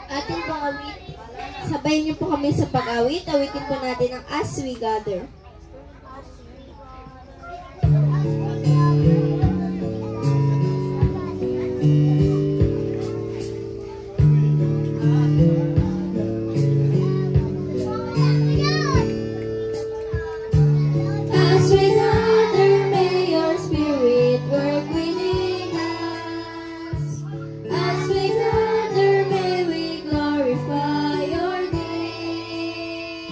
Ating pang-awit. Sabayin niyo po kami sa pag-awit. Awitin po natin ang As We Gather. Your name.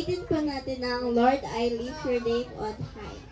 Awitin po natin ang Lord, I lift your name on high.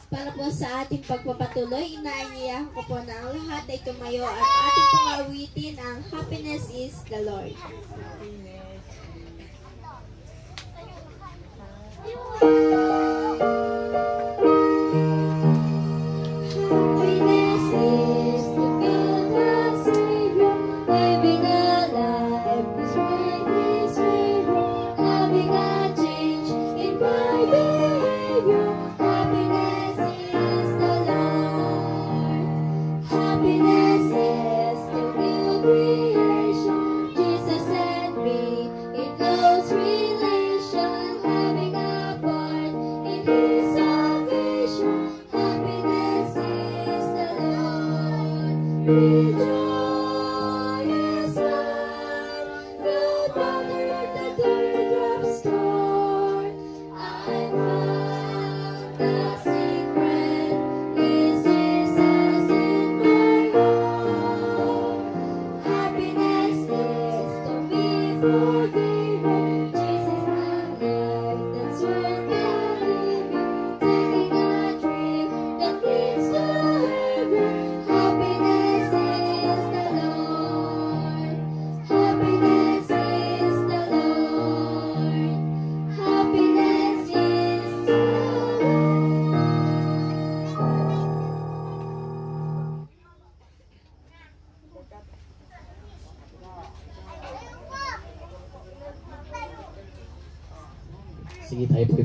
Para po sa ating pagpapatuloy, inaanyayahan ko po na ang lahat ay tumayo at ating pong awitin ang Happiness is the Lord. Happiness is to feel the Savior, living a life displaying His favor, having a change in my behavior. Happiness is the Lord.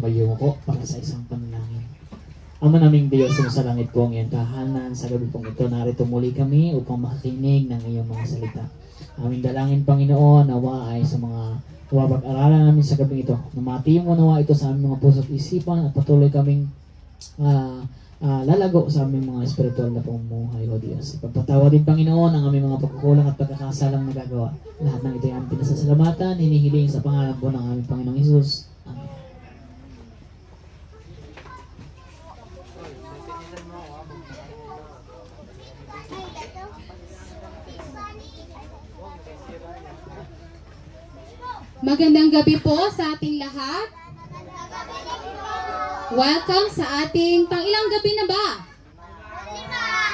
kayo ko para sa isang panalangin. Ama naming Diyos sa langit po ang iyong tahanan, sa gabi pong ito narito muli kami upang makikinig ng iyong mga salita. Aming dalangin Panginoon, nawa ay sa mga pag-aralan namin sa gabi ito. Namati mo nawa ito sa aming mga puso at isipan at patuloy kaming lalago sa aming mga espiritual na pamumuhay, O Diyos. Ipagpatawa din Panginoon ang aming mga pagkukulang at pagkakasalang nagagawa. Lahat ng ito ay aming pinasasalamatan, hinihiling sa pangalan po ng aming Panginoong Hesus. Amen. Magandang gabi po sa ating lahat. Welcome sa ating pang-ilang gabi na ba?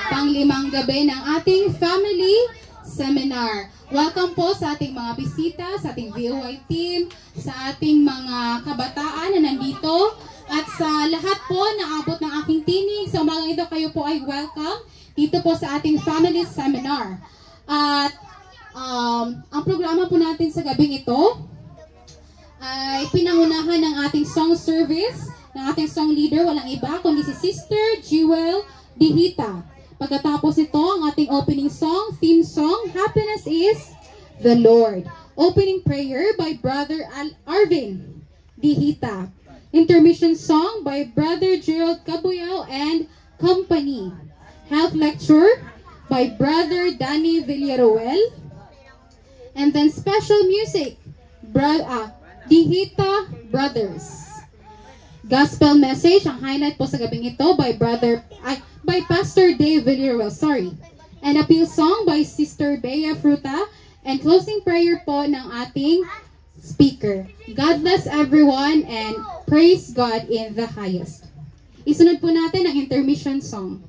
Pang-limang gabi ng ating family seminar. Welcome po sa ating mga bisita, sa ating VOI team, sa ating mga kabataan na nandito, at sa lahat po na abot ng aking tinig. Sa umagang ito, kayo po ay welcome dito po sa ating family seminar. At ang programa po natin sa gabing ito ay pinangunahan ng ating song service, ng ating song leader, walang iba kundi si Sister Jewel Dihita. Pagkatapos ito, ang ating opening song, theme song, Happiness is the Lord. Opening prayer by Brother Arvin Dihita. Intermission song by Brother Gerald Cabuyao and Company. Health lecture by Brother Danny Villaruel. And then special music, Dihita Brothers. Gospel message, ang highlight po sa gabing ito by Pastor Dave Villaruel, And appeal song by Sister Bea Fruta. And closing prayer po ng ating speaker. God bless everyone and praise God in the highest. Isunod po natin ang intermission song.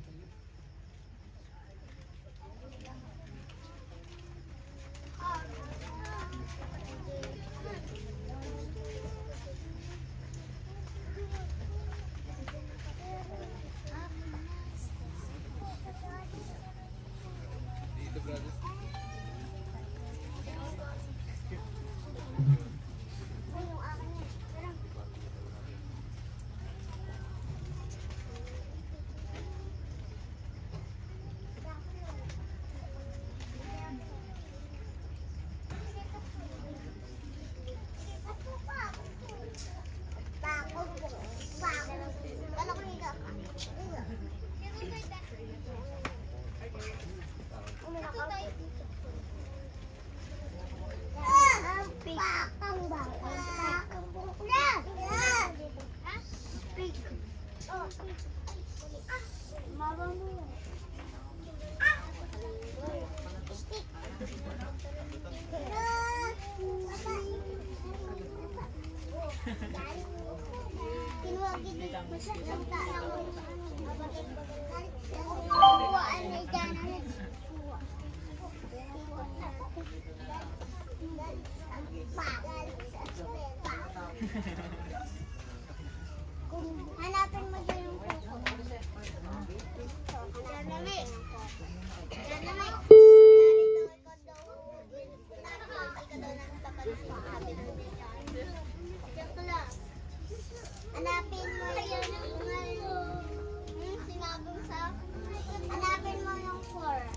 Hanapin mo dyan yung kuko. Janami. Hanapin mo yung sinabi mo sa hanapin mo yung floor.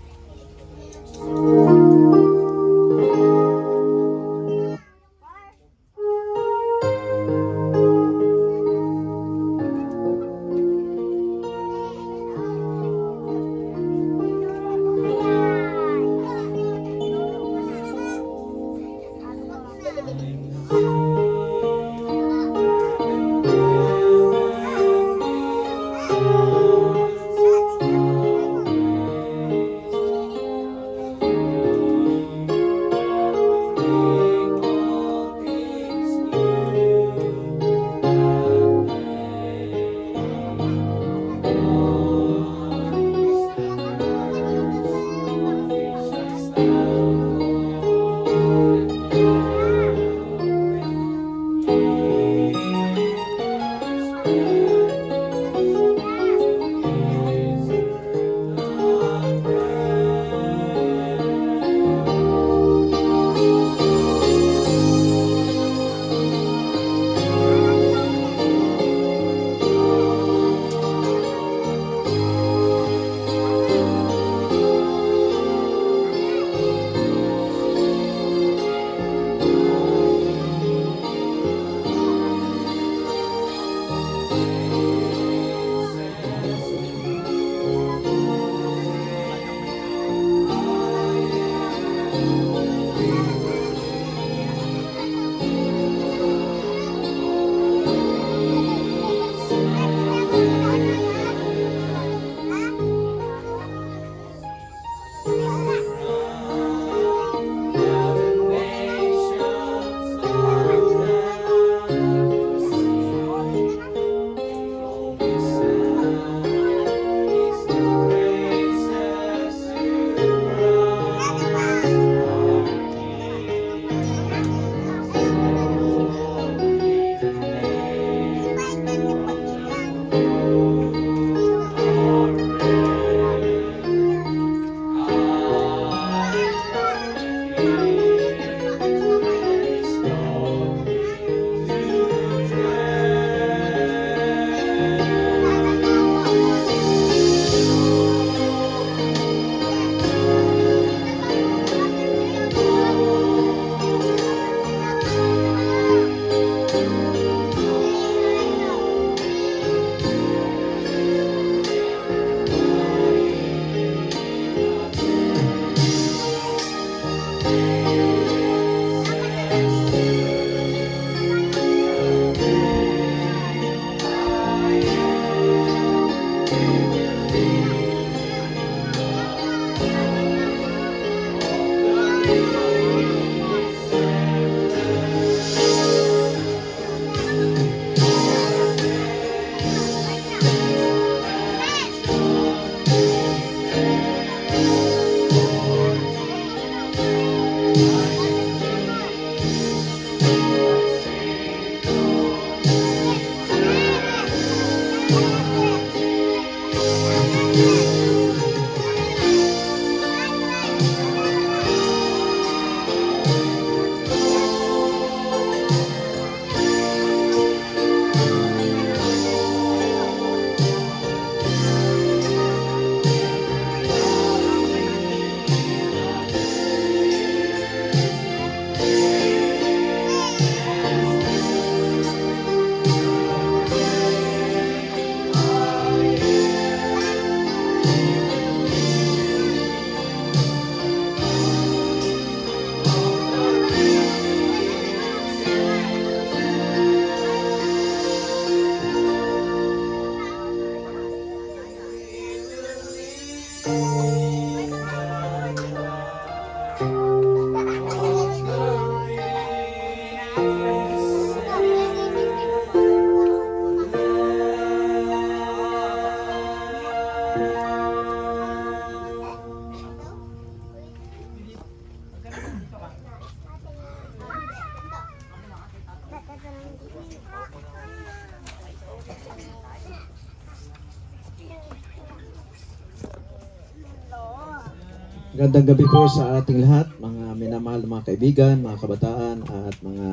Magandang gabi po sa ating lahat, mga minamahal na mga kaibigan, mga kabataan, at mga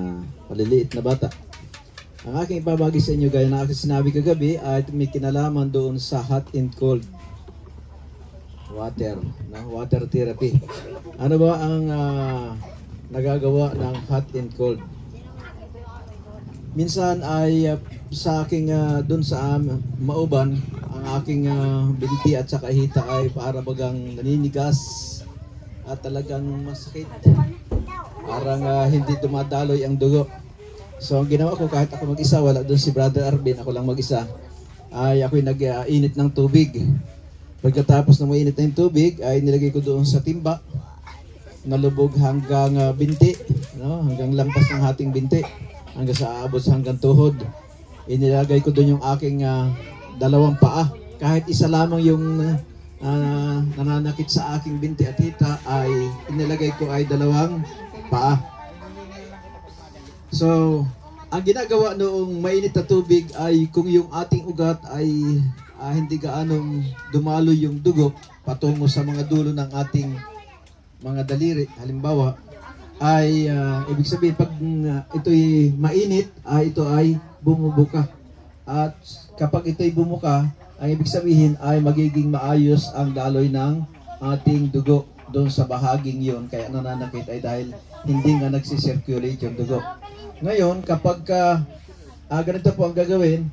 maliliit na bata. Ang aking ibabagi sa inyo, gaya na aking sinabi kagabi, ay may kinalaman doon sa hot and cold water, water therapy. Ano ba ang nagagawa ng hot and cold? Minsan ay sa aking doon sa Mauban, ang aking binti at saka hita ay para bagang naninigas at talagang masakit. Parang hindi dumadaloy ang dugo. So ang ginawa ko, kahit ako mag-isa, wala doon si Brother Arvin, ako lang mag-isa, ay ako'y nag-init ng tubig. Pagkatapos ng mainit na yung tubig, ay nilagay ko doon sa timba, nalubog hanggang binti, no? Hanggang lampas ng ating binti, hanggang sa aabot hanggang tuhod. Inilagay ko doon yung aking dalawang paa. Kahit isa lamang yung nananakit sa aking binti at hita, ay inilagay ko ay dalawang paa. So, ang ginagawa noong mainit na tubig ay kung yung ating ugat ay hindi gaanong dumalo yung dugo patungo sa mga dulo ng ating mga daliri, halimbawa, ay ibig sabihin pag ito'y mainit, ito ay bumubuka. At kapag ito'y bumuka, ang ibig sabihin ay magiging maayos ang daloy ng ating dugo doon sa bahaging yon. Kaya nananakit ay dahil hindi nga nagsisirculate yung dugo. Ngayon, kapag ganito po ang gagawin,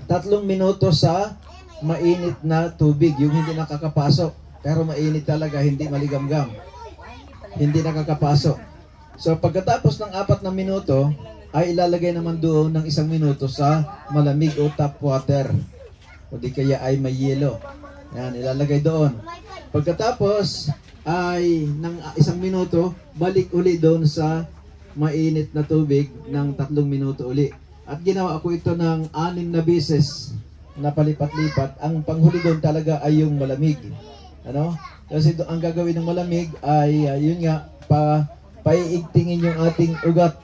3 minuto sa mainit na tubig, yung hindi nakakapasok. Pero mainit talaga, hindi maligamgam. Hindi nakakapasok. So pagkatapos ng 4 na minuto, ay ilalagay naman doon ng 1 minuto sa malamig o tap water. O di kaya ay may yelo. Yan, ilalagay doon. Pagkatapos ay ng 1 minuto, balik uli doon sa mainit na tubig ng 3 minuto uli. At ginawa ko ito ng 6 na beses na palipat-lipat. Ang panghuli doon talaga ay yung malamig. Ano? Kasi ang gagawin ng malamig ay yun nga, paiigtingin yung ating ugat.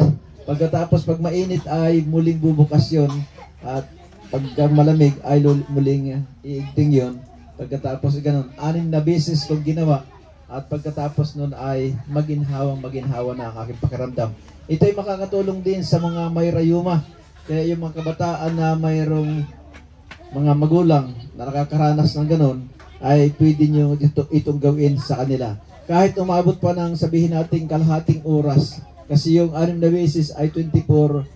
Pagkatapos pag mainit ay muling bubukas yun. At pag malamig ay muling iigting yun. Pagkatapos ganun, 6 na beses kong ginawa. At pagkatapos nun ay maginhawa na ang aking pakiramdam. Ito ay makakatulong din sa mga may rayuma. Kaya yung mga kabataan na mayroong mga magulang na nakakaranas ng ganun, ay pwede nyo itong gawin sa kanila. Kahit umabot pa ng sabihin natin kalahating oras. Kasi yung 6 na beses ay 24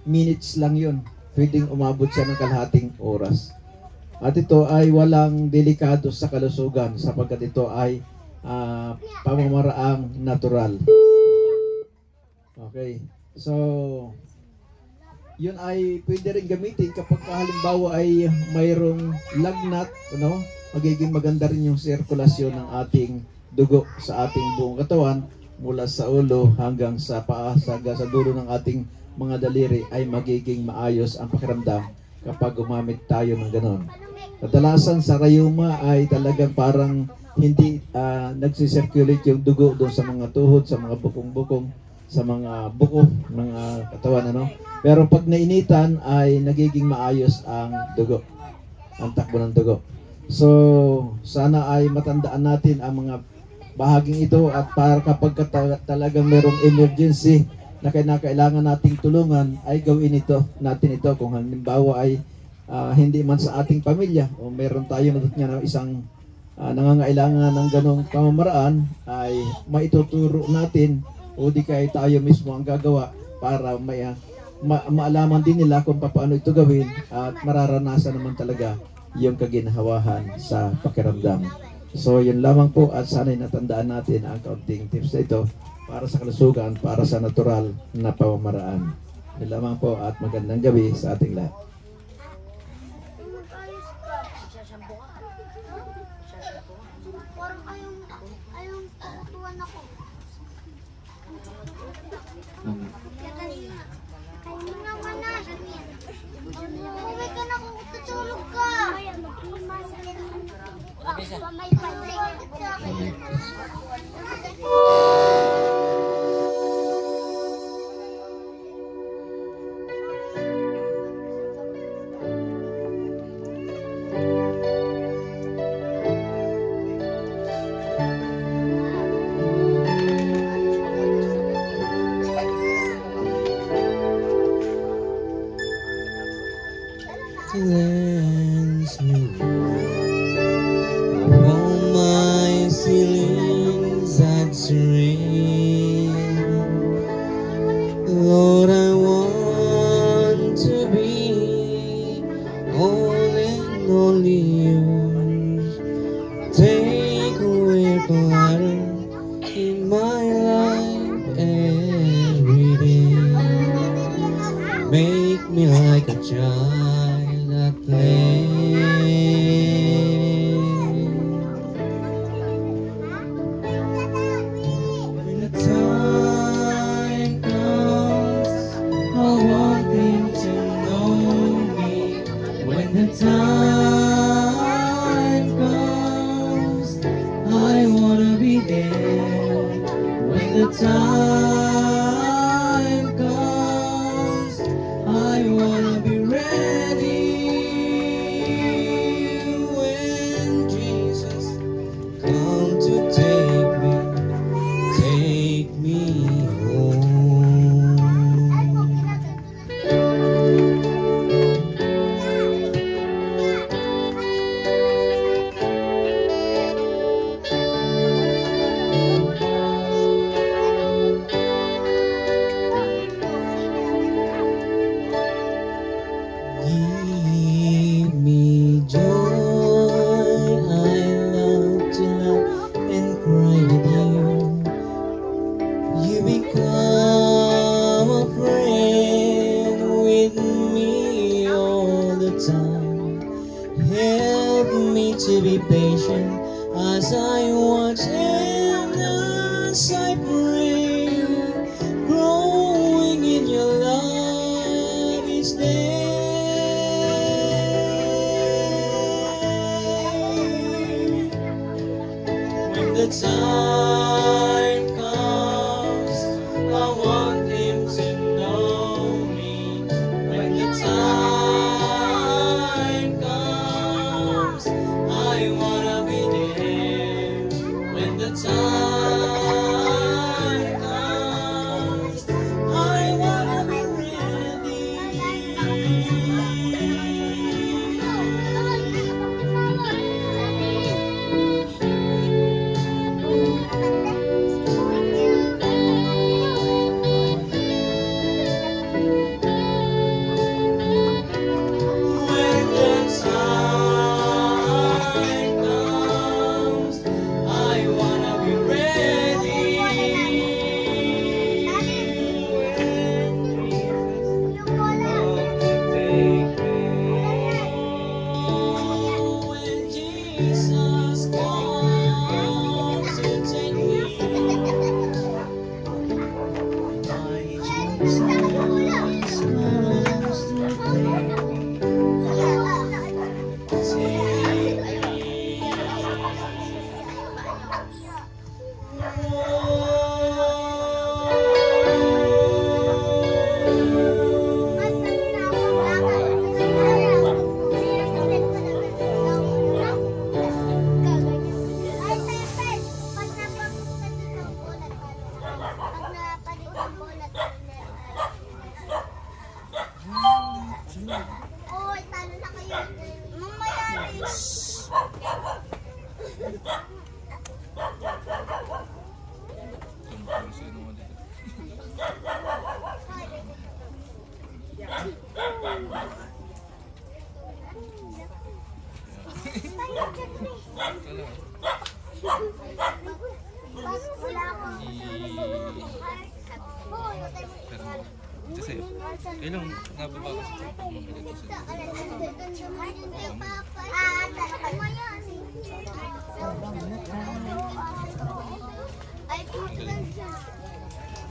minutes lang yun. Pwedeng umabot siya ng kalahating oras. At ito ay walang delikado sa kalusugan sapagkat ito ay pamamaraang natural. Okay. So, yun ay pwede rin gamitin kapag halimbawa ay mayroong lagnat, ano? Magiging maganda rin yung sirkulasyon ng ating dugo sa ating buong katawan mula sa ulo hanggang sa paa, sa dulo ng ating mga daliri ay magiging maayos ang pakiramdam kapag gumamit tayo ng ganon. Kadalasan sa rayuma ay talagang parang hindi nagsisirculate yung dugo doon sa mga tuhod, sa mga bukong-bukong, sa mga buko, mga katawan, ano? Pero pag nainitan ay nagiging maayos ang dugo, ang takbo ng dugo. So, sana ay matandaan natin ang mga bahaging ito at para kapag talagang merong emergency na kailangan nating tulungan ay gawin natin ito kung halimbawa ay hindi man sa ating pamilya o meron tayo na isang nangangailangan ng ganong pamamaraan ay maituturo natin o di kaya tayo mismo ang gagawa para maalaman din nila kung paano ito gawin at mararanasan naman talaga yung kaginhawahan sa pakiramdam. So yun lamang po at sana'y natandaan natin ang kaunting tips na ito para sa kalusugan, para sa natural na pamamaraan. Yun lamang po at magandang gabi sa ating lahat. Parang ayong tutuan ako. Kayo naman na. Uwi ka na kung tutulog ka. May cleanse me of all my sins that stray. Lord, I want to be all and only yours. Take away clutter in my life every day. Make me like a child at play. When the time comes, I want him to know me. When the time comes, I wanna be there. When the time comes, I wanna be ready. When Jesus come to take me home. Give me joy, I love to laugh and cry with you. You become a friend with me all the time. Help me to be patient as I watch and as I pray, growing in your love each day. When the time comes, I want him to know me. When the time comes, I wanna be there. When the time comes, I wanna be When the time comes, I wanna be ready. When Jesus comes to take me, my Jesus comes to take me. Oy, talo na kayo. Mamaya rin. Ilang nababa ka sa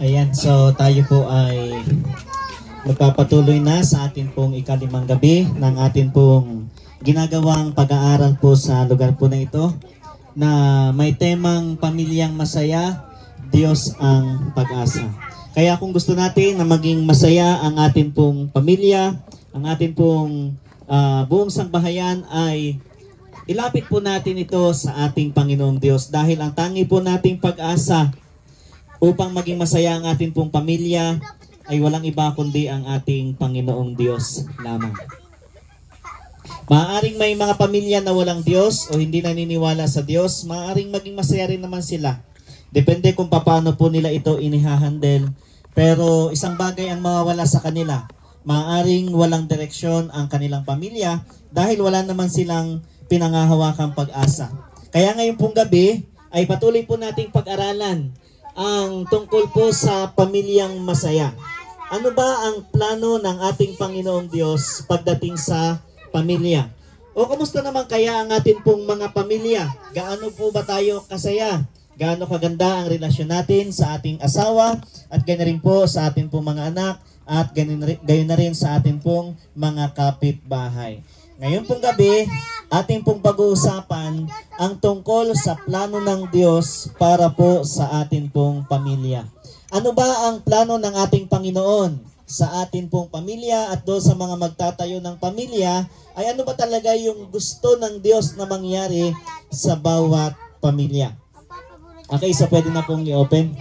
Ayan, so tayo po ay magpapatuloy na sa atin pong ikalimang gabi ng atin pong ginagawang pag-aaral po sa lugar po na ito na may temang pamilyang masaya, Diyos ang pag-asa. Kaya kung gusto natin na maging masaya ang atin pong pamilya, ang atin pong buong sambahayan ay ilapit po natin ito sa ating Panginoong Diyos dahil ang tangi po nating pag-asa upang maging masaya ang ating pong pamilya ay walang iba kundi ang ating Panginoong Diyos lamang. Maaaring may mga pamilya na walang Diyos o hindi naniniwala sa Diyos, maaaring maging masaya rin naman sila. Depende kung paano po nila ito inihahandle. Pero isang bagay ang mawawala sa kanila. Maaaring walang direksyon ang kanilang pamilya dahil wala naman silang pinangahawakang pag-asa. Kaya ngayon pong gabi ay patuloy po nating pag-aralan ang tungkol po sa pamilyang masaya. Ano ba ang plano ng ating Panginoong Diyos pagdating sa pamilya? O kumusta naman kaya ang atin pong mga pamilya? Gaano po ba tayo kasaya? Gaano kaganda ang relasyon natin sa ating asawa at ganyan rin po sa ating pong mga anak at gayon na rin sa ating pong mga kapitbahay. Ngayon pong gabi, ating pong pag-uusapan ang tungkol sa plano ng Diyos para po sa ating pong pamilya. Ano ba ang plano ng ating Panginoon sa ating pong pamilya at doon sa mga magtatayo ng pamilya ay ano ba talaga yung gusto ng Diyos na mangyari sa bawat pamilya? Okay, so pwede na pong i-open.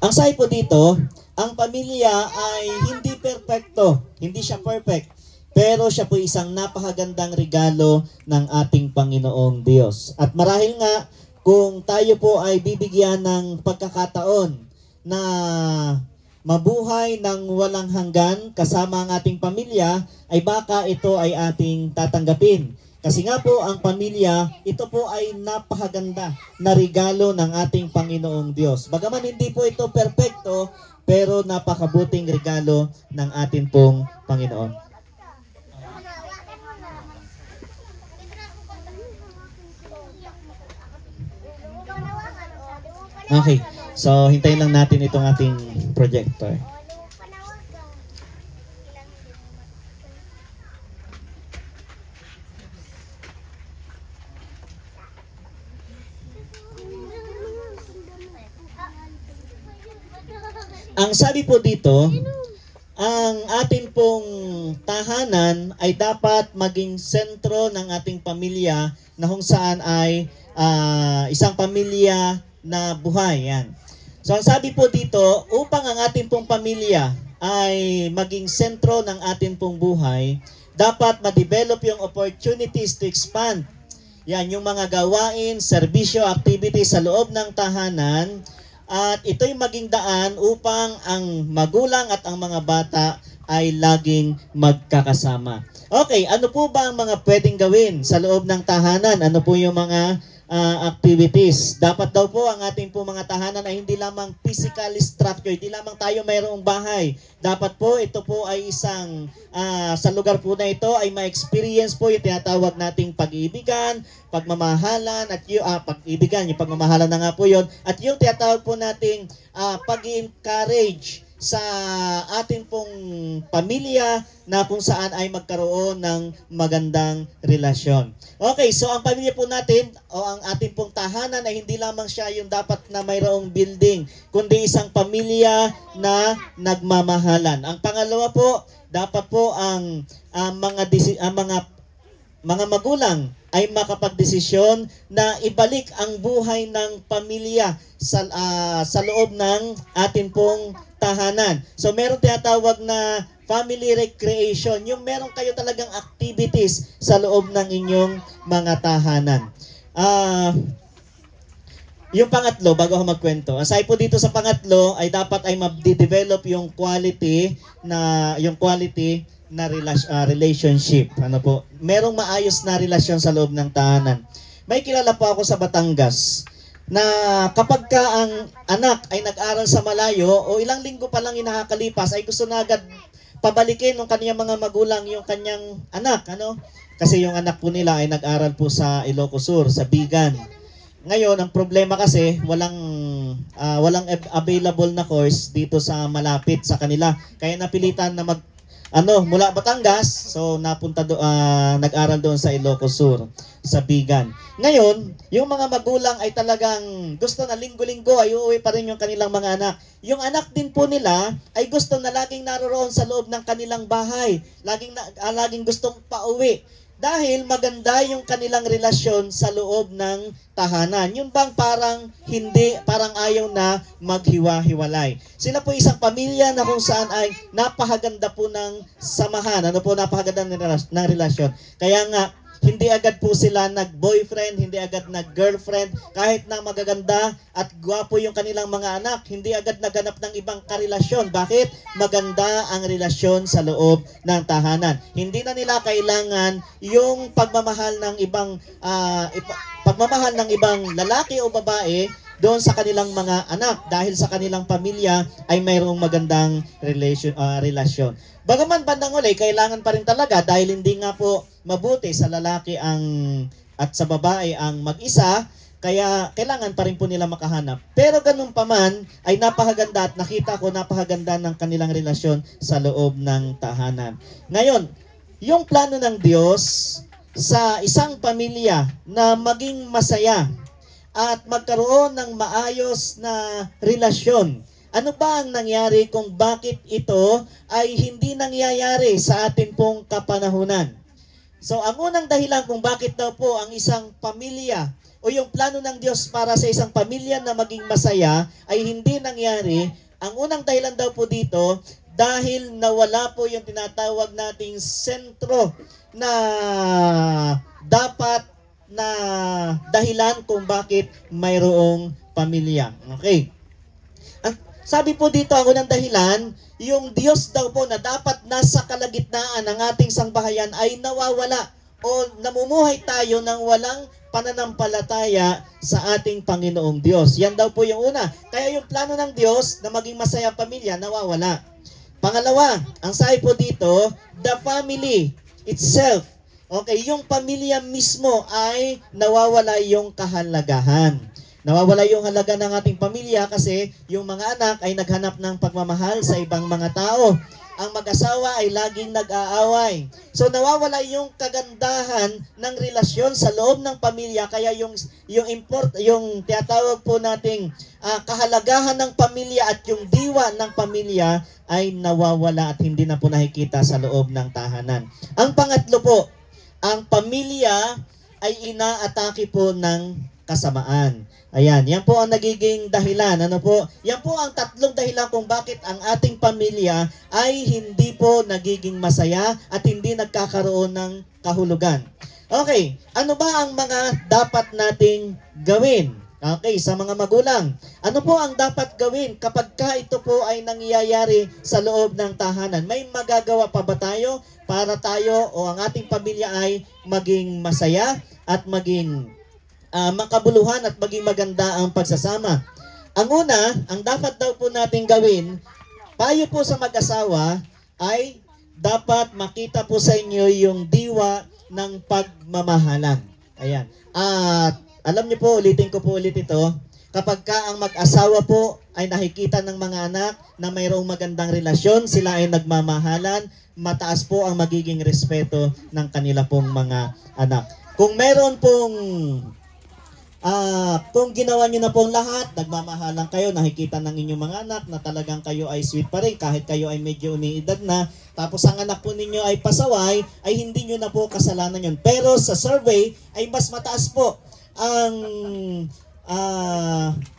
Ang sabi po dito, ang pamilya ay hindi perpekto, hindi siya perfect, pero siya po isang napakagandang regalo ng ating Panginoong Diyos. At marahil nga, kung tayo po ay bibigyan ng pagkakataon na mabuhay ng walang hanggan kasama ang ating pamilya, ay baka ito ay ating tatanggapin. Kasi nga po ang pamilya, ito po ay napakaganda na regalo ng ating Panginoong Diyos. Bagaman hindi po ito perpekto, pero napakabuting regalo ng ating pong Panginoon. Okay, so hintayin lang natin itong ating projector. Ang sabi po dito, ang ating pong tahanan ay dapat maging sentro ng ating pamilya na kung saan ay isang pamilya na buhay. Yan. So ang sabi po dito, upang ang ating pong pamilya ay maging sentro ng ating pong buhay, dapat ma-develop yung opportunities to expand. Yan, yung mga gawain, serbisyo, activities sa loob ng tahanan. At ito'y maging daan upang ang magulang at ang mga bata ay laging magkakasama. Okay, ano po ba ang mga pwedeng gawin sa loob ng tahanan? Ano po yung mga activities? Dapat daw po ang ating po mga tahanan ay hindi lamang physical structure, hindi lamang tayo mayroong bahay. Dapat po ito po ay isang, sa lugar po na ito ay ma-experience po yung tinatawag nating pag-iibigan, pagmamahalan, at yung pag-iibigan, yung pagmamahalan na nga po yun, at yung tinatawag po nating pag-encourage sa ating pong pamilya na kung saan ay magkaroon ng magandang relasyon. Okay, so ang pamilya po natin o ang ating pong tahanan ay hindi lamang siya yung dapat na mayroong building, kundi isang pamilya na nagmamahalan. Ang pangalawa po, dapat po ang mga magulang ay makapagdesisyon na ibalik ang buhay ng pamilya sa loob ng atin pong tahanan. So meron tinatawag na family recreation, yung meron kayo talagang activities sa loob ng inyong mga tahanan. Yung pangatlo, bago ako magkwento, ang sabi po dito sa pangatlo ay dapat ay ma-develop yung quality na relationship. Ano po? Merong maayos na relasyon sa loob ng tahanan. May kilala po ako sa Batangas na kapag ka ang anak ay nag-aral sa malayo o ilang linggo pa lang inakakalipas ay gusto na agad pabalikin ng kanyang mga magulang yung kanyang anak. Ano? Kasi yung anak po nila ay nag-aral po sa Ilocos Sur, sa Bigan. Ngayon, ang problema kasi walang available na course dito sa malapit sa kanila. Kaya napilitan na mula Batangas, so nag-aral doon sa Ilocos Sur, sa Bigan. Ngayon, yung mga magulang ay talagang gusto na linggo-linggo ay uuwi pa rin yung kanilang mga anak. Yung anak din po nila ay gusto na laging naroroon sa loob ng kanilang bahay. Laging gustong pauwi. Dahil maganda yung kanilang relasyon sa loob ng tahanan. Yun bang parang ayaw na maghiwa-hiwalay. Sila po isang pamilya na kung saan ay napakaganda po ng samahan. Napakaganda ng relasyon. Kaya nga, hindi agad po sila nag-boyfriend, hindi agad nag-girlfriend, kahit na magaganda at gwapo yung kanilang mga anak, hindi agad naganap ng ibang karelasyon. Bakit? Maganda ang relasyon sa loob ng tahanan. Hindi na nila kailangan yung pagmamahal ng ibang lalaki o babae doon sa kanilang mga anak dahil sa kanilang pamilya ay mayroong magandang relasyon. Bagaman bandang uli, kailangan pa rin talaga dahil hindi nga po mabuti sa lalaki at sa babae ang mag-isa, kaya kailangan pa rin po nila makahanap. Pero ganun pa man, ay napakaganda at nakita ko napakaganda ng kanilang relasyon sa loob ng tahanan. Ngayon, yung plano ng Diyos sa isang pamilya na maging masaya at magkaroon ng maayos na relasyon. Ano ba ang nangyari kung bakit ito ay hindi nangyayari sa atin pong kapanahunan? So, ang unang dahilan kung bakit daw po ang isang pamilya o yung plano ng Diyos para sa isang pamilya na maging masaya ay hindi nangyari, ang unang dahilan daw po dito, dahil nawala po yung tinatawag nating sentro na dapat na dahilan kung bakit mayroong pamilya. Okay. Sabi po dito, ang unang dahilan, yung Diyos daw po na dapat nasa kalagitnaan ng ating sangbahayan ay nawawala o namumuhay tayo ng walang pananampalataya sa ating Panginoong Diyos. Yan daw po yung una. Kaya yung plano ng Diyos na maging masaya pamilya, nawawala. Pangalawa, ang sabi po dito, the family itself. Okay, yung pamilya mismo ay nawawala yung kahalagahan. Nawawala yung halaga ng ating pamilya kasi yung mga anak ay naghanap ng pagmamahal sa ibang mga tao. Ang mag-asawa ay laging nag-aaway. So nawawala yung kagandahan ng relasyon sa loob ng pamilya, kaya yung tinatawag po nating kahalagahan ng pamilya at yung diwa ng pamilya ay nawawala at hindi na po nakikita sa loob ng tahanan. Ang pangatlo po, ang pamilya ay inaatake po ng kasamaan. Ayan, yan po ang nagiging dahilan. Ano po? Yan po ang tatlong dahilan kung bakit ang ating pamilya ay hindi po nagiging masaya at hindi nagkakaroon ng kahulugan. Okay, ano ba ang mga dapat nating gawin? Okay, sa mga magulang. Ano po ang dapat gawin kapag ito po ay nangyayari sa loob ng tahanan? May magagawa pa ba tayo para tayo o ang ating pamilya ay maging masaya at maging makabuluhan at maging maganda ang pagsasama? Ang una, ang dapat daw po natin gawin, payo po sa mag-asawa, ay dapat makita po sa inyo yung diwa ng pagmamahalan. Ayan. At alam niyo po, ulitin ko po ulit ito, kapag ang mag-asawa po ay nakikita ng mga anak na mayroong magandang relasyon, sila ay nagmamahalan, mataas po ang magiging respeto ng kanila pong mga anak. Kung meron pong kung ginawa nyo na pong lahat, nagmamahalan kayo, nakikita ng inyong mga anak na talagang kayo ay sweet pa rin kahit kayo ay medyo umiidad na, tapos ang anak po ninyo ay pasaway, ay hindi nyo na po kasalanan yun. Pero sa survey ay mas mataas po ang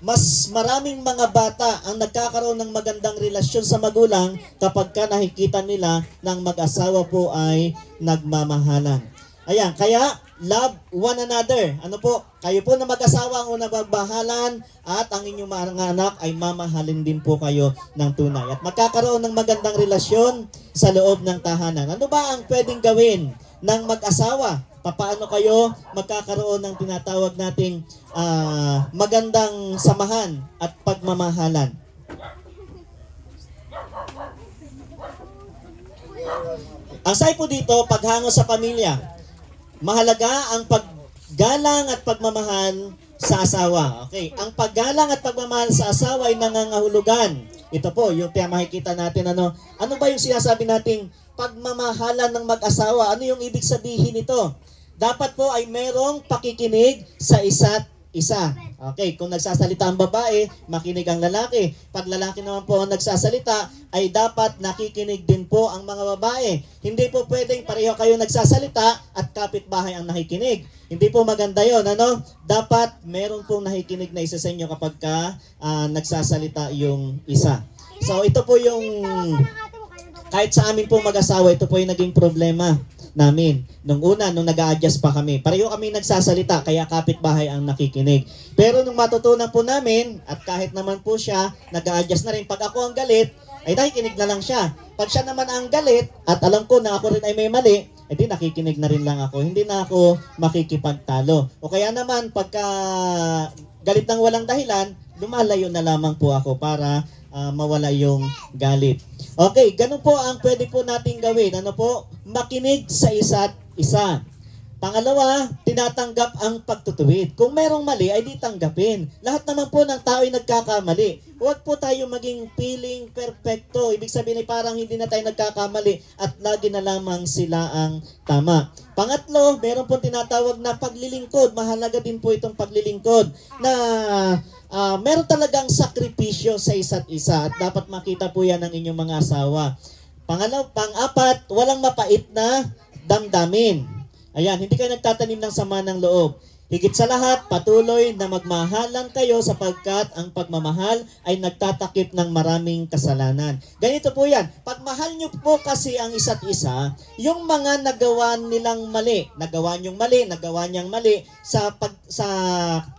mas maraming mga bata ang nagkakaroon ng magandang relasyon sa magulang kapag nakikita nila ng mag-asawa po ay nagmamahalan. Ayan, kaya love one another. Ano po? Kayo po na mag-asawa ang unang magbahalan at ang inyong mga anak ay mamahalin din po kayo ng tunay. At magkakaroon ng magandang relasyon sa loob ng tahanan. Ano ba ang pwedeng gawin ng mag-asawa? Paano kayo magkakaroon ng tinatawag nating magandang samahan at pagmamahalan? Ang sabi po dito, paghango sa pamilya. Mahalaga ang paggalang at pagmamahal sa asawa. Okay, ang paggalang at pagmamahal sa asawa ay nangangahulugan. Ito po, yung makikita natin ano ba yung sinasabi nating pagmamahalan ng mag-asawa? Ano yung ibig sabihin nito? Dapat po ay merong pakikinig sa isa't isa. Okay, kung nagsasalita ang babae, makinig ang lalaki. Pag lalaki naman po ang nagsasalita, ay dapat nakikinig din po ang mga babae. Hindi po pwedeng pareho kayo nagsasalita at kapitbahay ang nakikinig. Hindi po maganda yon, ano? Dapat meron pong nakikinig na isa sa inyo kapag nagsasalita yung isa. So ito po yung, kahit sa amin po mag-asawa, ito po yung naging problema namin. Nung una, nung nag-a-adjust pa kami, pareho kami nagsasalita, kaya kapitbahay ang nakikinig. Pero nung matutunan po namin, at kahit naman po siya, nag-a-adjust na rin. Pag ako ang galit, ay nakikinig na lang siya. Pag siya naman ang galit, at alam ko na ako rin ay may mali, edi nakikinig na rin lang ako. Hindi na ako makikipagtalo. O kaya naman, pagka galit ng walang dahilan, lumalayo na lamang po ako para mawala yung galit. Okay, ganun po ang pwede po nating gawin. Ano po? Makinig sa isa't isa. Pangalawa, tinatanggap ang pagtutuwid. Kung merong mali, ay di tanggapin. Lahat naman po ng tao ay nagkakamali. Huwag po tayo maging feeling perfecto. Ibig sabihin ay parang hindi na tayo nagkakamali at lagi na lamang sila ang tama. Pangatlo, meron po tinatawag na paglilingkod. Mahalaga din po itong paglilingkod na meron talagang sakripisyo sa isa't isa at dapat makita po yan ng inyong mga asawa. Pang-apat, walang mapait na damdamin. Ayan, hindi kayo nagtatanim ng sama ng loob. Higit sa lahat, patuloy na magmahalan kayo sapagkat ang pagmamahal ay nagtatakip ng maraming kasalanan. Ganito po yan. Pagmahal nyo po kasi ang isa't isa, yung mga nagawa nilang mali, nagawa niyang mali, sa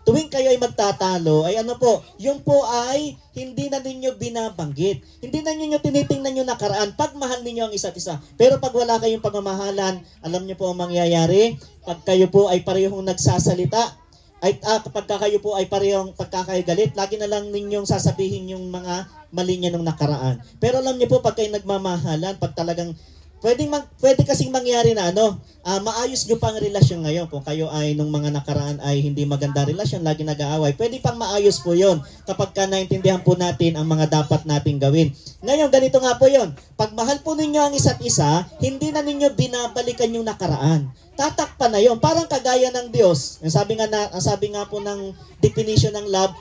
tuwing kayo ay magtatalo, ay ano po, yung po ay hindi na ninyo binabanggit. Hindi na ninyo tinitingnan yung nakaraan. Pagmahal ninyo ang isa't isa. Pero pag wala kayong pagmamahalan, alam niyo po ang mangyayari. Pag kayo po ay parehong nagsasalita, ay kapag kayo po ay parehong pagkakagalit, lagi na lang ninyong sasabihin yung mga mali niya nung nakaraan. Pero alam niyo po, pag kayo nagmamahalan, pag talagang pwede kasing mangyari na maayos nyo pang relasyon ngayon. Kung kayo ay nung mga nakaraan ay hindi maganda relasyon, lagi nag-aaway, pwede pang maayos po yon kapag naintindihan po natin ang mga dapat nating gawin. Ngayon, ganito nga po yon. Pag mahal po ninyo ang isa't isa, hindi na ninyo binabalikan yung nakaraan. Tatakpan na yon. Parang kagaya ng Diyos. Ang sabi nga po ng definition ng love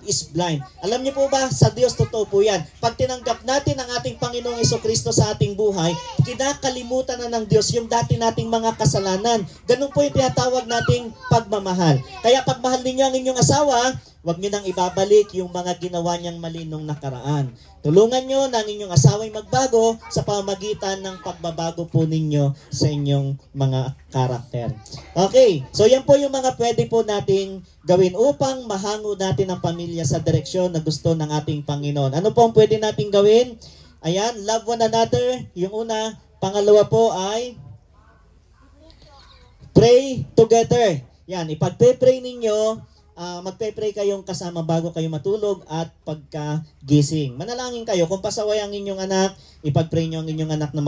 is blind. Alam niyo po ba, sa Diyos totoo po yan. Pag tinanggap natin ang ating Panginoong Jesucristo sa ating buhay, kinakalimutan na ng Diyos yung dati nating mga kasalanan. Ganun po yung tinatawag nating pagmamahal. Kaya pagmahal ninyo ang inyong asawa, huwag nyo nang ibabalik yung mga ginawa niyang mali nung nakaraan. Tulungan nyo na ang inyong asawa'y magbago sa pamamagitan ng pagbabago po ninyo sa inyong mga karakter. Okay, so yan po yung mga pwede po nating gawin upang mahango natin ang pamilya sa direksyon na gusto ng ating Panginoon. Ano po ang pwede nating gawin? Ayan, love one another. Yung una. Pangalawa po ay pray together. Yan, ipagpe-pray ninyo. Magpe-pray kayong kasama bago kayo matulog at pagkagising. Manalangin kayo. Kung pasaway ang inyong anak, ipag-pray nyo ang inyong anak na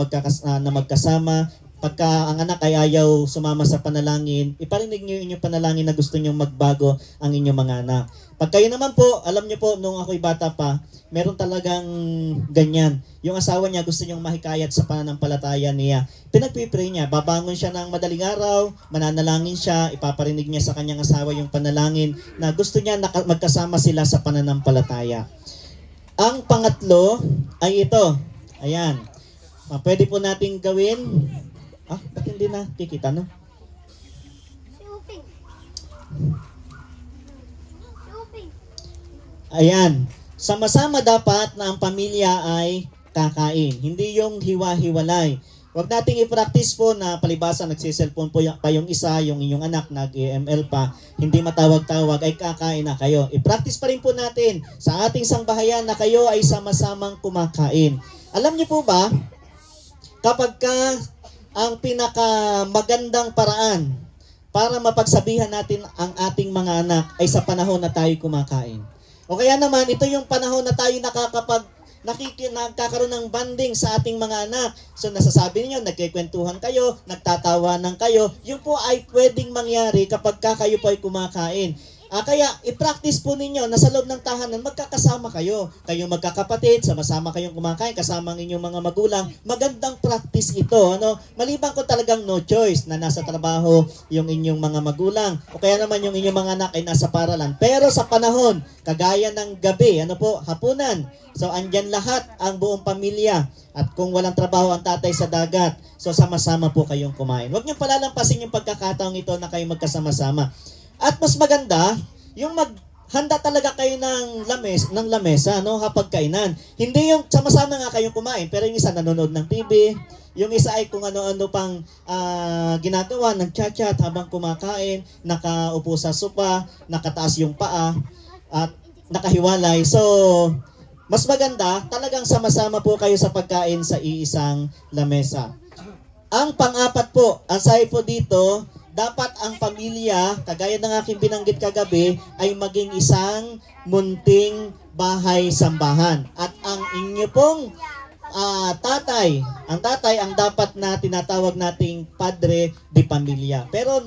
magkasama. Pagka ang anak ay ayaw sumama sa panalangin, iparinig nyo yung inyong panalangin na gusto nyo magbago ang inyong mga anak. Pag kayo naman po, alam nyo po, nung ako'y bata pa, meron talagang ganyan. Yung asawa niya gusto niyang mahikayat sa pananampalataya niya. Pinagpipray niya, babangon siya ng madaling araw, mananalangin siya, ipaparinig niya sa kanyang asawa yung panalangin na gusto niya magkasama sila sa pananampalataya. Ang pangatlo ay ito. Ayan. Pwede po nating gawin. Ba't hindi na kikita, no? Ayan. Sama-sama dapat na ang pamilya ay kakain. Hindi yung hiwa-hiwalay. Huwag nating i-practice po na palibasa nagsiselfone po pa yung isa, yung inyong anak nag-EML pa, hindi matawag-tawag, ay kakain na kayo. I-practice pa rin po natin sa ating sangbahayan na kayo ay sama-samang kumakain. Alam niyo po ba, kapag ang pinakamagandang paraan para mapagsabihan natin ang ating mga anak ay sa panahon na tayo kumakain. O kaya naman, ito yung panahon na tayo nagkakaroon ng bonding sa ating mga anak. So nasasabi niyo, nagkikwentuhan kayo, nagtatawanan kayo. Yung po ay pwedeng mangyari kapag kayo po ay kumakain. Kaya i-practice po ninyo na sa loob ng tahanan, magkakasama kayo. Kayong magkakapatid, sama-sama kayong kumakain, kasama ang inyong mga magulang. Magandang practice ito. Maliban kung talagang no choice na nasa trabaho yung inyong mga magulang o kaya naman yung inyong mga anak ay nasa paralan. Pero sa panahon, kagaya ng gabi, hapunan. So andyan lahat ang buong pamilya. At kung walang trabaho ang tatay sa dagat, so sama-sama po kayong kumain. Huwag niyong palalampasin yung pagkakataong ito na kayo magkasama-sama. At mas maganda, yung maghanda talaga kayo ng lamesa, kapag kainan. Hindi yung sama-sama nga kayong kumain, pero yung isa nanonood ng TV, yung isa ay kung ano-ano pang ginagawa, nag-chat-chat habang kumakain, nakaupo sa sopa, nakataas yung paa, at nakahiwalay. So, mas maganda, talagang sama-sama po kayo sa pagkain sa iisang lamesa. Ang pang-apat po, ang sabi po dito, dapat ang pamilya, kagaya ng aking binanggit kagabi, ay maging isang munting bahay-sambahan. At ang inyo pong tatay ang dapat na tinatawag nating padre de pamilya. Pero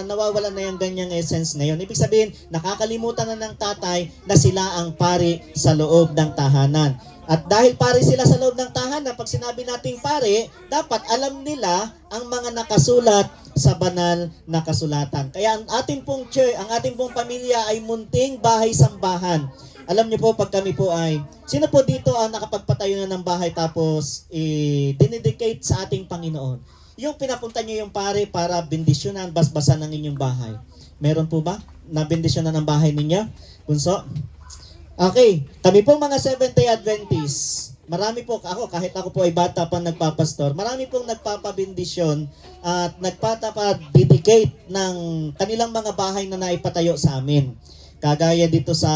nawawala na yung ganyang essence ngayon. Ibig sabihin, nakakalimutan na ng tatay na sila ang pari sa loob ng tahanan. At dahil pare sila sa loob ng tahanan, pag sinabi nating pare, dapat alam nila ang mga nakasulat sa banal na kasulatan. Kaya ang ating pong church, ang ating pong pamilya ay munting bahay-sambahan. Alam niyo po, pag kami po ay, sino po dito ang nakapagpatayo na ng bahay tapos dinedicate sa ating Panginoon? Yung pinapunta niyo yung pare para bendisyonan, basbasan ng inyong bahay. Meron po ba na bendisyonan ng bahay ninyo? Bunso? Okay, kami po mga Seventh-day Adventists, marami po, kahit ako po ay bata pa nagpapastor, marami pong nagpapabendisyon at nagpapabidicate ng kanilang mga bahay na naipatayo sa amin. Kagaya dito sa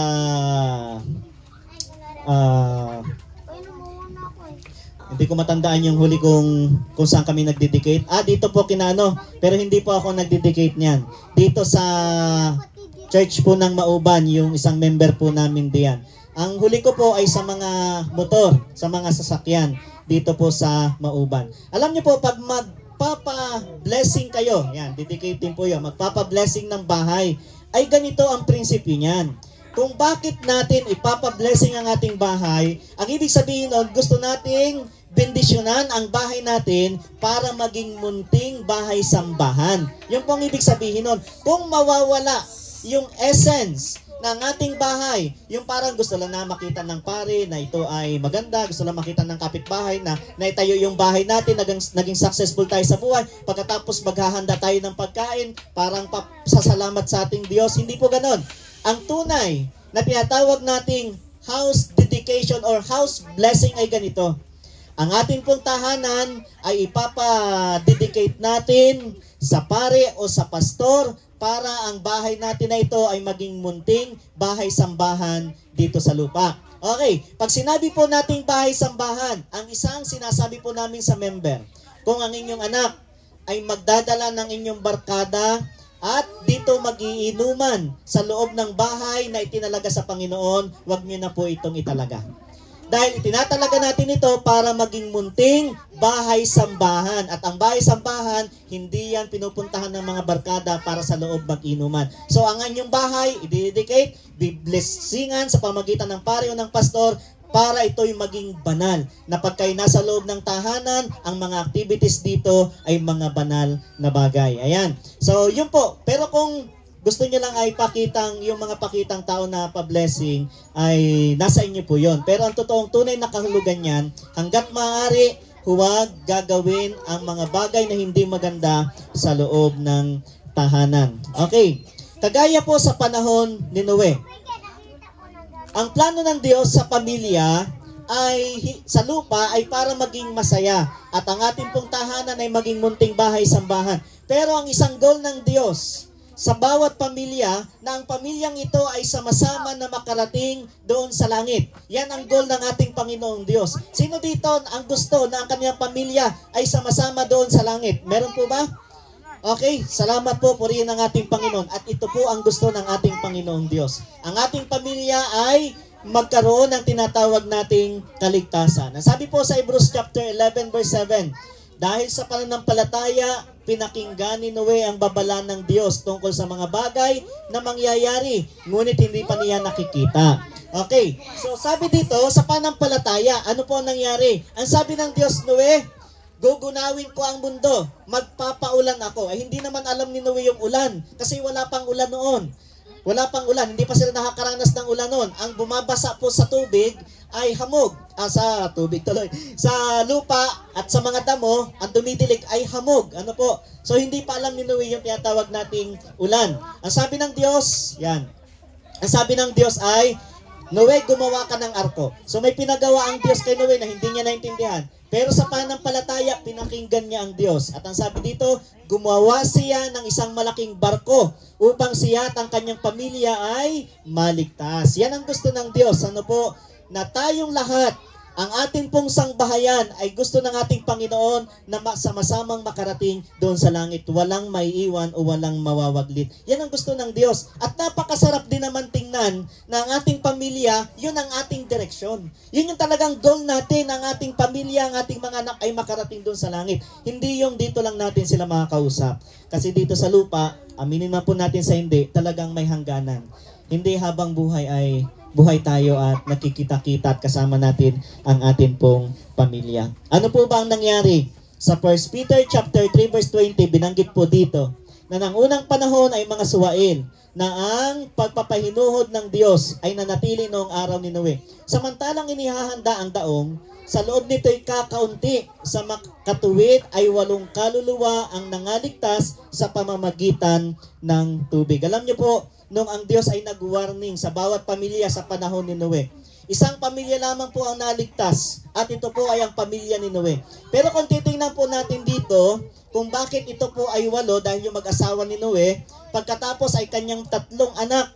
hindi ko matandaan yung huli kung saan kami nagdedicate. Dito po kinano, pero hindi po ako nagdedicate niyan. Dito sa church po ng Mauban, yung isang member po namin diyan. Ang huli ko po ay sa mga motor, sa mga sasakyan, dito po sa Mauban. Alam niyo po, pag magpapa-blessing kayo, yan, dedicating po yun, magpapa-blessing ng bahay, ay ganito ang prinsipyo niyan. Kung bakit natin ipapa-blessing ang ating bahay, ang ibig sabihin nun, gusto nating bendisyonan ang bahay natin para maging munting bahay-sambahan. Yun po ang ibig sabihin nun. Kung mawawala yung essence ng ating bahay, yung parang gusto lang na makita ng pare na ito ay maganda, gusto lang makita ng kapitbahay na naitayo yung bahay natin, naging successful tayo sa buhay, pagkatapos maghahanda tayo ng pagkain, parang sasalamat sa ating Diyos. Hindi po ganon. Ang tunay na tinatawag nating house dedication or house blessing ay ganito. Ang ating pong tahanan ay ipapa-dedicate natin sa pare o sa pastor para ang bahay natin na ito ay maging munting bahay-sambahan dito sa lupa. Okay, pag sinabi po nating bahay-sambahan, ang isang sinasabi po namin sa member, kung ang inyong anak ay magdadala ng inyong barkada at dito magiinuman sa loob ng bahay na itinalaga sa Panginoon, huwag niyo na po itong italaga. Dahil itinatalaga natin ito para maging munting bahay-sambahan. At ang bahay-sambahan, hindi yan pinupuntahan ng mga barkada para sa loob mag-inuman. So ang inyong bahay, i-dedicate, biblessingan sa pamagitan ng pare o ng pastor para ito'y maging banal. Na pagkay nasa loob ng tahanan, ang mga activities dito ay mga banal na bagay. Ayan. So yun po. Pero kung gusto niyo lang ay yung mga pakitang tao na pa-blessing, ay nasa inyo po yon. Pero ang totoong tunay na kahulugan niyan, hanggat maaari, huwag gagawin ang mga bagay na hindi maganda sa loob ng tahanan. Okay, kagaya po sa panahon ni Noe. Ang plano ng Diyos sa pamilya ay sa lupa ay para maging masaya at ang ating pong tahanan ay maging munting bahay-sambahan. Pero ang isang goal ng Diyos sa bawat pamilya, na ang pamilyang ito ay sama-sama na makarating doon sa langit. Yan ang goal ng ating Panginoong Diyos. Sino dito ang gusto na ang kanyang pamilya ay sama-sama doon sa langit? Meron po ba? Okay, salamat po, purihin ang ating Panginoon. At ito po ang gusto ng ating Panginoong Diyos. Ang ating pamilya ay magkaroon ng tinatawag nating kaligtasan. Sabi po sa Hebrews chapter 11 verse 7, dahil sa pananampalataya, pinakinggan ni Noe ang babala ng Diyos tungkol sa mga bagay na mangyayari, ngunit hindi pa niya nakikita. Okay, so sabi dito, sa panampalataya, ano po ang nangyari? Ang sabi ng Diyos, Noe, gugunawin ko ang mundo, magpapaulan ako. Ay hindi naman alam ni Noe yung ulan, kasi wala pang ulan noon. Wala pang ulan, hindi pa sila nakakaranas ng ulan noon. Ang bumabasa po sa tubig ay hamog. Sa tubig tuloy. Sa lupa at sa mga damo, ang dumidilig ay hamog. Ano po? So hindi pa alam ni Noe yung tinatawag nating ulan. Ang sabi ng Diyos, yan. Ang sabi ng Diyos ay, Noe, gumawa ka ng arko. So may pinagawa ang Diyos kay Noe na hindi niya naintindihan. Pero sa pananampalataya, pinakinggan niya ang Diyos. At ang sabi dito, gumawa siya ng isang malaking barko upang siya at ang kanyang pamilya ay maligtas. Yan ang gusto ng Diyos. Ano po? Na tayong lahat, ang ating pong sangbahayan ay gusto ng ating Panginoon na sama-samang makarating doon sa langit. Walang maiiwan o walang mawawaglit. Yan ang gusto ng Diyos. At napakasarap din naman tingnan na ang ating pamilya, yun ang ating direksyon. Yun yung talagang goal natin, ang ating pamilya, ang ating mga anak ay makarating doon sa langit. Hindi yung dito lang natin sila makakausap. Kasi dito sa lupa, aminin man po natin sa hindi, talagang may hangganan. Hindi habang buhay ay buhay tayo at nakikita-kita at kasama natin ang atin pong pamilya. Ano po ba ang nangyari? Sa 1 Peter chapter 3 verse 20, binanggit po dito na ng unang panahon ay mga suwain na ang pagpapahinuhod ng Diyos ay nanatili noong araw ni Noe. Samantalang inihahanda ang daong, sa loob nito'y kakaunti, sa makatuwid ay 8 kaluluwa ang nangaligtas sa pamamagitan ng tubig. Alam niyo po, nung ang Diyos ay nag-warning sa bawat pamilya sa panahon ni Noe, isang pamilya lamang po ang naligtas at ito po ay ang pamilya ni Noe. Pero kung titingnan po natin dito, kung bakit ito po ay 8 dahil yung mag-asawa ni Noe, pagkatapos ay kanyang 3 anak,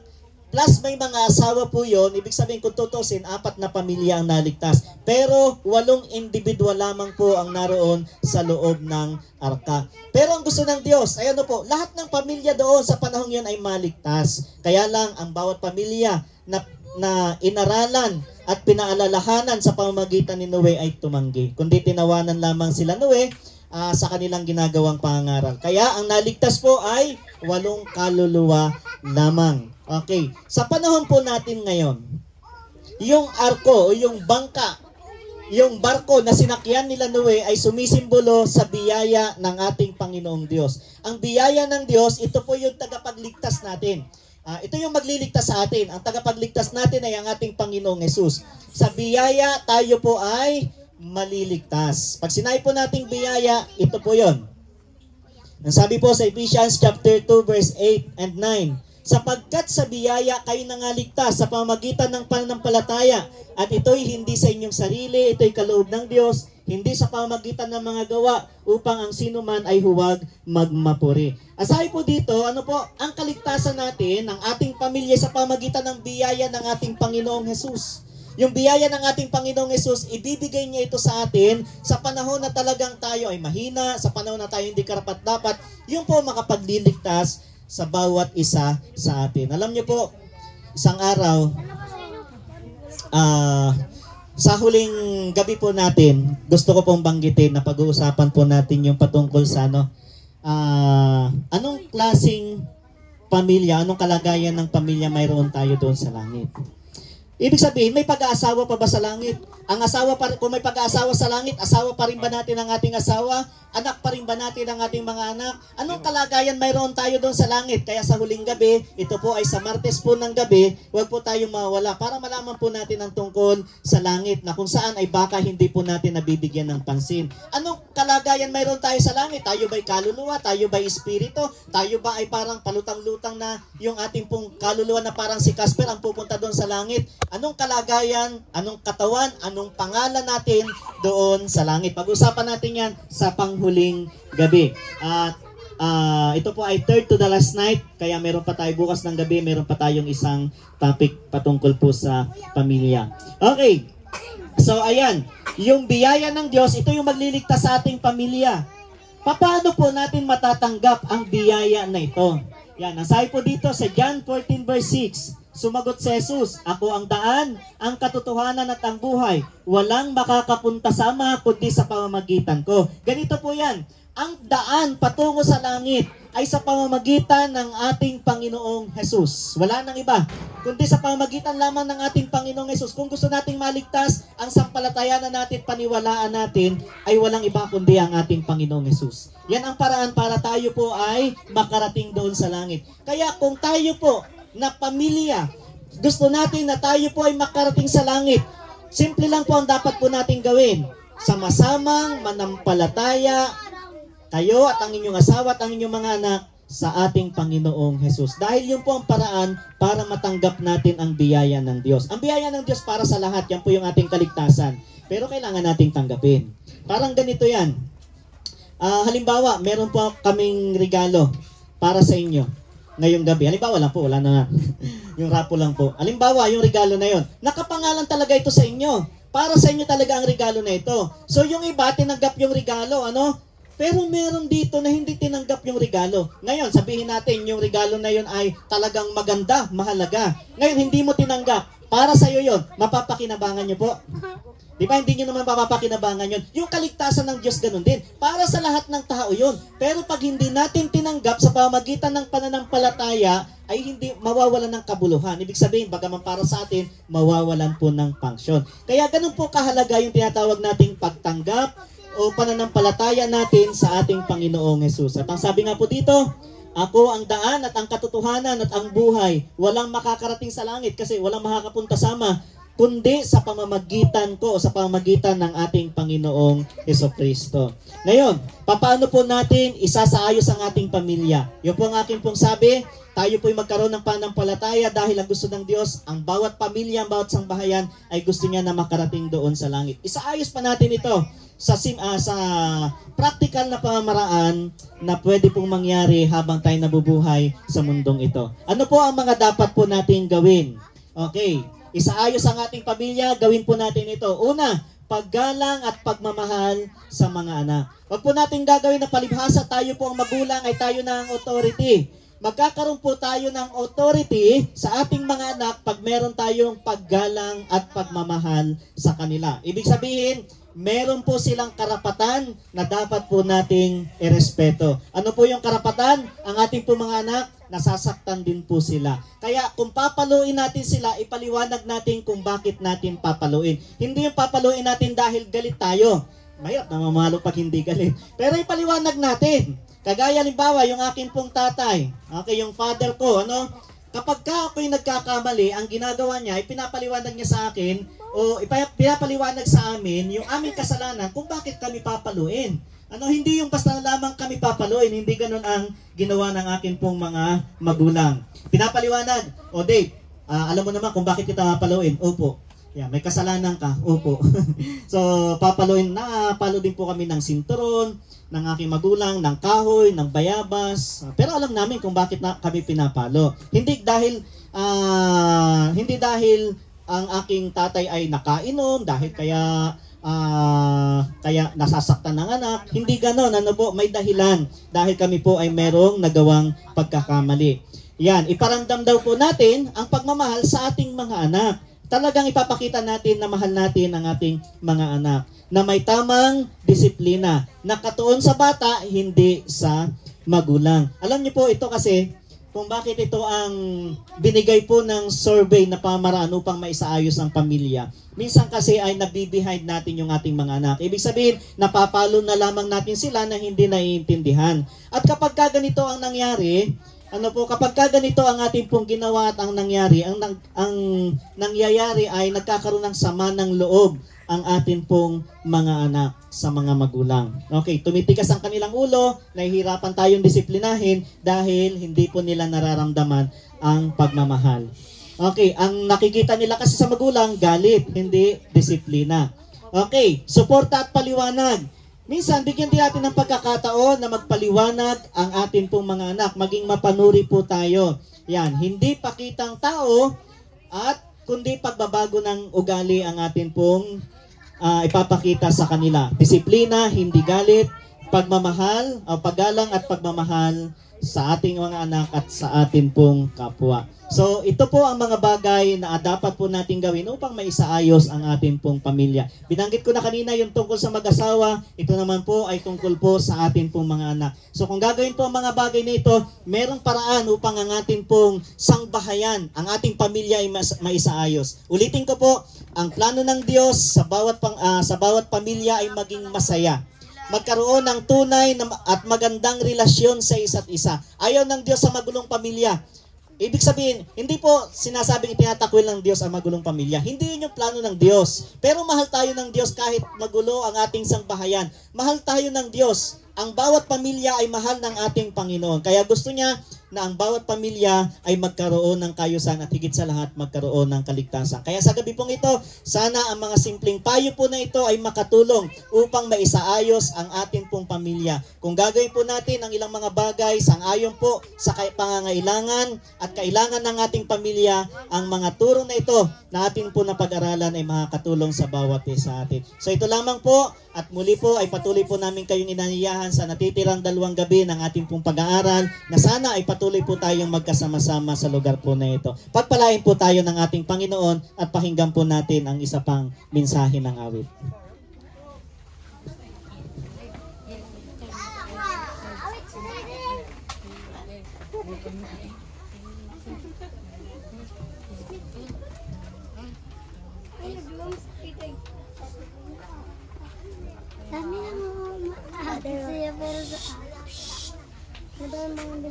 plus may mga asawa po yon, ibig sabihin kung tutusin, 4 na pamilya ang naligtas. Pero 8 individual lamang po ang naroon sa loob ng arka. Pero ang gusto ng Diyos, ay ano po, lahat ng pamilya doon sa panahong yon ay maligtas. Kaya lang ang bawat pamilya na inaralan at pinaalalahanan sa pamamagitan ni Noe ay tumanggi. Kundi tinawanan lamang sila Noe sa kanilang ginagawang pangaral. Kaya ang naligtas po ay 8 kaluluwa lamang. Okay, sa panahon po natin ngayon, yung arko o yung bangka, yung barko na sinakyan nila Noe ay sumisimbolo sa biyaya ng ating Panginoong Diyos. Ang biyaya ng Diyos, ito po yung tagapagligtas natin. Ito yung magliligtas sa atin. Ang tagapagligtas natin ay ang ating Panginoong Jesus. Sa biyaya, tayo po ay maliligtas. Pag sinabi po nating biyaya, ito po yun. Ang sabi po sa Ephesians chapter 2 verse 8 and 9, sapagkat sa biyaya kayo nangaligtas sa pamamagitan ng pananampalataya, at ito'y hindi sa inyong sarili, ito'y kaloob ng Diyos, hindi sa pamamagitan ng mga gawa, upang ang sino man ay huwag magmapuri. Aside po dito, ano po, ang kaligtasan natin, ng ating pamilya sa pamamagitan ng biyaya ng ating Panginoong Jesus. Yung biyaya ng ating Panginoong Jesus, ibibigay niya ito sa atin sa panahon na talagang tayo ay mahina, sa panahon na tayo hindi karapat-dapat, yung po makapagliligtas sa bawat isa sa atin. Alam niyo po, isang araw, sa huling gabi po natin, gusto ko pong banggitin na pag-uusapan po natin yung patungkol sa anong klaseng pamilya, anong kalagayan ng pamilya mayroon tayo doon sa langit. Ibig sabihin, may pag-aasawa pa ba sa langit? Ang asawa pa, kung may pag-aasawa sa langit, asawa pa rin ba natin ang ating asawa? Anak pa rin ba natin ang ating mga anak? Anong kalagayan mayroon tayo doon sa langit? Kaya sa huling gabi, ito po ay sa Martes po ng gabi, huwag po tayong mawala para malaman po natin ang tungkol sa langit na kung saan ay baka hindi po natin nabibigyan ng pansin. Anong kalagayan mayroon tayo sa langit? Tayo ba'y kaluluwa? Tayo ba'y espiritu? Tayo ba ay parang palutang-lutang na yung ating pong kaluluwa na parang si Casper ang pupunta doon sa langit? Anong kalagayan, anong katawan, anong pangalan natin doon sa langit? Pag-usapan natin yan sa panghuling gabi. At ito po ay third to the last night, kaya meron pa tayo bukas ng gabi, meron pa tayong isang topic patungkol po sa pamilya. Okay, so ayan, yung biyaya ng Diyos, ito yung magliligtas sa ating pamilya. Paano po natin matatanggap ang biyaya na ito? Yan, nasabi po dito sa John 14 verse 6, sumagot si Jesus, ako ang daan, ang katotohanan at ang buhay. Walang makakapunta sa Ama kundi sa pamamagitan ko. Ganito po yan. ang daan patungo sa langit ay sa pamamagitan ng ating Panginoong Jesus. Wala nang iba, kundi sa pamamagitan lamang ng ating Panginoong Jesus. Kung gusto nating maligtas, ang sampalatayanan natin, paniwalaan natin, ay walang iba kundi ang ating Panginoong Jesus. Yan ang paraan para tayo po ay makarating doon sa langit. Kaya kung tayo po na pamilya, gusto natin na tayo po ay makarating sa langit, simple lang po ang dapat po nating gawin. Sama-samang manampalataya kayo at ang inyong asawa at ang inyong mga anak sa ating Panginoong Jesus. Dahil yun po ang paraan para matanggap natin ang biyaya ng Diyos. Ang biyaya ng Diyos para sa lahat, yan po yung ating kaligtasan. Pero kailangan nating tanggapin. Parang ganito yan. Halimbawa, meron po kaming regalo para sa inyo ngayong gabi. Halimbawa lang po, wala na yung rapo lang po. Halimbawa, yung regalo na yon, nakapangalan talaga ito sa inyo. Para sa inyo talaga ang regalo na ito. So yung iba, tinanggap yung regalo, ano? Pero meron dito na hindi tinanggap yung regalo. Ngayon, sabihin natin, yung regalo na yun ay talagang maganda, mahalaga. Ngayon, hindi mo tinanggap. Para sa iyo yun, mapapakinabangan nyo po. Di ba, hindi nyo naman mapapakinabangan yun. Yung kaligtasan ng Diyos, ganun din. Para sa lahat ng tao yun. Pero pag hindi natin tinanggap sa pamagitan ng pananampalataya, ay hindi mawawalan ng kabuluhan. Ibig sabihin, bagaman para sa atin, mawawalan po ng function. Kaya ganun po kahalaga yung tinatawag nating pagtanggap o pananampalataya natin sa ating Panginoong Jesus. At ang sabi nga po dito, ako ang daan at ang katotohanan at ang buhay. Walang makakarating sa langit kasi walang makakapunta sama, kundi sa pamamagitan ko, sa pamamagitan ng ating Panginoong Jesucristo. Ngayon, paano po natin isasaayos ang ating pamilya? Yun po ang aking pong sabi, tayo po'y magkaroon ng pananampalataya dahil ang gusto ng Diyos, ang bawat pamilya, ang bawat sangbahayan ay gusto niya na makarating doon sa langit. Isaayos pa natin ito sa practical na pamamaraan na pwede pong mangyari habang tayo nabubuhay sa mundong ito. Ano po ang mga dapat po natin gawin? Okay, isaayos ang ating pamilya, gawin po natin ito. Una, paggalang at pagmamahal sa mga anak. Huwag po natin gagawin na palibhasa, tayo po ang magulang, ay tayo na ang authority. Magkakaroon po tayo ng authority sa ating mga anak pag meron tayong paggalang at pagmamahal sa kanila. Ibig sabihin, meron po silang karapatan na dapat po nating irespeto. Ano po yung karapatan? Ang ating po mga anak, nasasaktan din po sila. Kaya kung papaluin natin sila, ipaliwanag natin kung bakit natin papaluin. Hindi yung papaluin natin dahil galit tayo. Mahirap na mamalo pag hindi galit. Pero ipaliwanag natin. Kagaya halimbawa, yung aking pong tatay, okay, yung father ko, ano? Kapag ako'y nagkakamali, ang ginagawa niya, ipinapaliwanag niya sa akin, o pinapaliwanag sa amin, yung aming kasalanan, kung bakit kami papaluin. Ano, hindi yung basta lamang kami papaluin, hindi ganun ang ginawa ng akin pong mga magulang. Pinapaliwanag, o Dave, alam mo naman kung bakit kita papaluin? Opo. Yeah, may kasalanan ka. Opo. So, papaluin na, palo din po kami ng sinturon, ng aking magulang, ng kahoy, ng bayabas. Pero alam namin kung bakit kami pinapalo. Hindi dahil ang aking tatay ay nakainom, dahil kaya nasasaktan ng anak. Hindi ganon. Ano po? May dahilan. Dahil kami po ay merong nagawang pagkakamali. Yan, iparamdam daw po natin ang pagmamahal sa ating mga anak. Talagang ipapakita natin na mahal natin ang ating mga anak, na may tamang disiplina, nakatuon sa bata, hindi sa magulang. Alam niyo po ito kasi, kung bakit ito ang binigay po ng survey na pamaraan upang maisaayos ang pamilya. Minsan kasi ay nabibehind natin yung ating mga anak. Ibig sabihin, napapalo na lamang natin sila na hindi naiintindihan. At kapag ganito ang nangyari, kapag ganito ang ating pong ginawa at ang nangyari, ang nangyayari ay nagkakaroon ng sama ng loob ang ating pong mga anak sa mga magulang. Okay, tumitigas ang kanilang ulo, nahihirapan tayong disiplinahin dahil hindi po nila nararamdaman ang pagmamahal. Okay, ang nakikita nila kasi sa magulang, galit, hindi disiplina. Okay, suporta at paliwanag. Minsan, bigyan din natin ng pagkakataon na magpaliwanag ang atin pong mga anak. Maging mapanuri po tayo. Yan, hindi pakitang tao at kundi pagbabago ng ugali ang atin pong ipapakita sa kanila. Disiplina, hindi galit, pagmamahal, paggalang at pagmamahal sa ating mga anak at sa atin pong kapwa. So ito po ang mga bagay na dapat po natin gawin upang maisaayos ang ating pong pamilya. Binanggit ko na kanina yung tungkol sa mag-asawa, ito naman po ay tungkol po sa ating pong mga anak. So kung gagawin po ang mga bagay na ito, merong paraan upang ang ating pong sangbahayan, ang ating pamilya ay maisaayos. Ulitin ko po, ang plano ng Diyos sa bawat pamilya ay maging masaya. Magkaroon ng tunay at magandang relasyon sa isa't isa. Ayaw ng Diyos sa magulong pamilya. Ibig sabihin, hindi po sinasabing itinatakwil ng Diyos ang magulong pamilya. Hindi yun yung plano ng Diyos. Pero mahal tayo ng Diyos kahit magulo ang ating sangbahayan. Mahal tayo ng Diyos. Ang bawat pamilya ay mahal ng ating Panginoon. Kaya gusto niya na ang bawat pamilya ay magkaroon ng kaayusan at higit sa lahat magkaroon ng kaligtasan. Kaya sa gabi pong ito, sana ang mga simpleng payo po na ito ay makatulong upang maisaayos ang ating pong pamilya. Kung gagawin po natin ang ilang mga bagay sang-ayon po sa pangangailangan at kailangan ng ating pamilya, ang mga turo na ito na ating po napag-aralan ay makakatulong sa bawat isa atin. So ito lamang po, at muli po ay patuloy po namin kayong inaniyahan sa natitirang 2 gabi ng ating pong pag-aaral na sana ay patuloy po tayong magkasama-sama sa lugar po na ito. Pagpalain po tayo ng ating Panginoon at pakinggan po natin ang isa pang mensahe ng awit. Dami na mga maatin siya pero sa madami mga hindi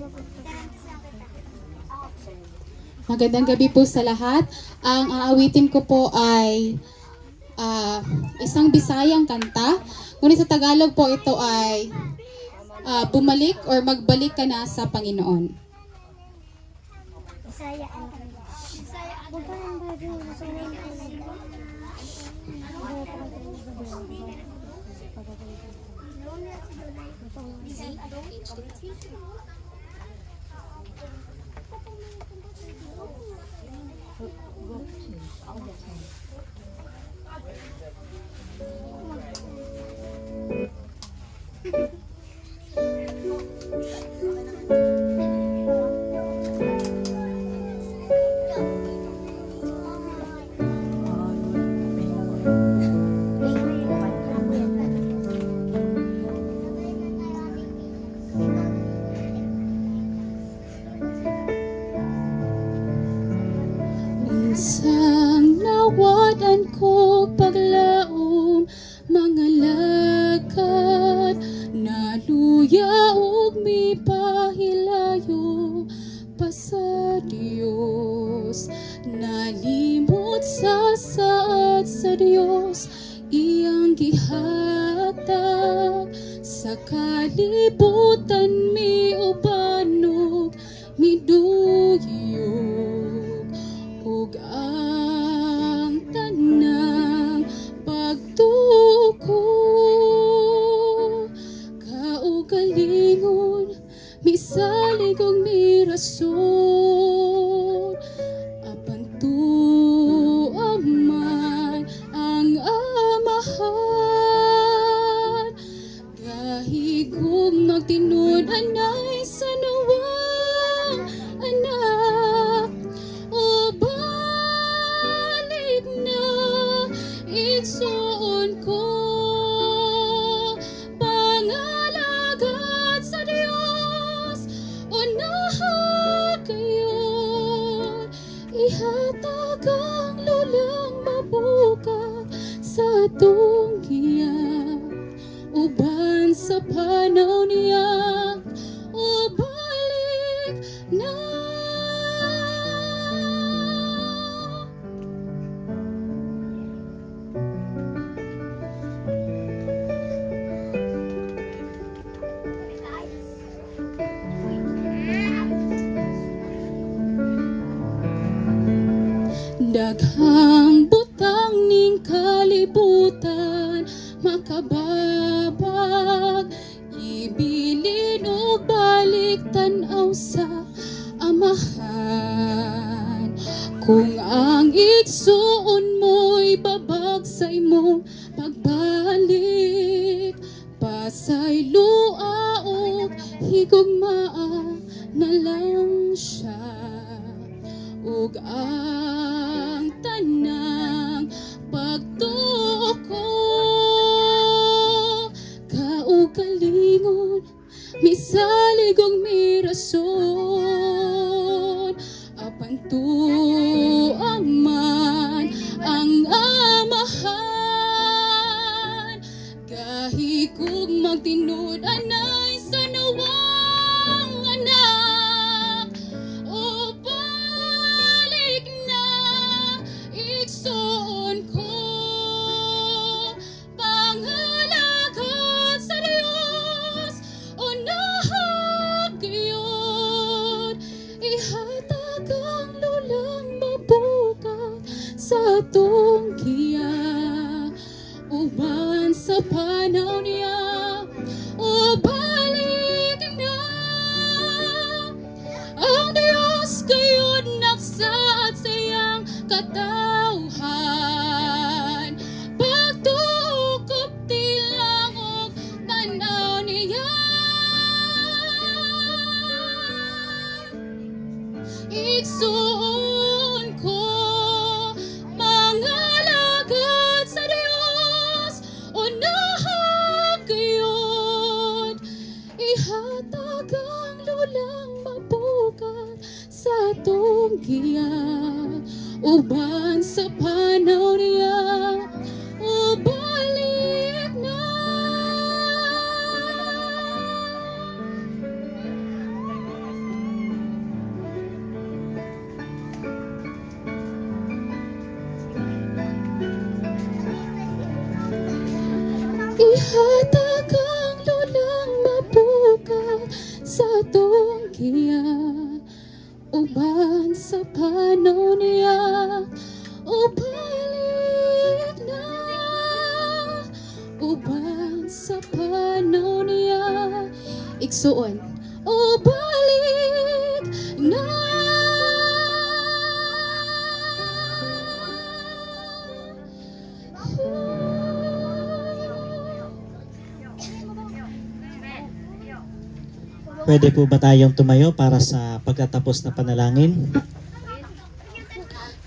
Magandang gabi po sa lahat. Ang aawitin ko po ay isang Bisayang kanta. Ngunit sa Tagalog po ito ay bumalik or magbalik ka na sa Panginoon. Bisaya ang Bisaya ang Isang nawadan ko paglaom mga lakad na luya ug mi pahilayo pa sa Dios. Nalimot sa saad sa Dios iyang gihatag sa kalibutan mi ubanog mi duyog. Ug ang tanang pagtuko kaugalingon misalig og mirason apan tuaman ang amahan gahigog magtinud anay sa nawang anak. Balik na igsoon ko pangalagad sa Dios unahan kayo ihatag ang lulang mabuka sa atong giyak uban sa panaw niya o balik na. Daghang butang ning kalibutan makababag ibilin o balik tan-aw sa amahan. Kung ang igsuon mo'y babag sa imong pagbalik pasay luaon higugmaa na lang siya, ug ang tanang pagtuo ko kaugalingon misalig og mirason apan tuang man ang amahan gahigog magtinud anay sa nawang anak o balik na igsoon ko pangalagad sa Diyos o nahagayod ihatag ang lulang mabukat sa atong giya uban sa panaw niya o balik na ang Diyos gayud naksaad sa iyang katawhan pagtukop tilang og tanaw niya igsuon ko mga lagad sa Diyos o nahagayod ihatag ang lulang mabukat sa atong giya uban sa panaw niya o balik na ihatag ang lulang mabukat sa atong giya uban sa panaw niya o balik na uban sa panaw niya igsuon o balik na Pwede po ba tayong tumayo para sa pagtatapos na panalangin?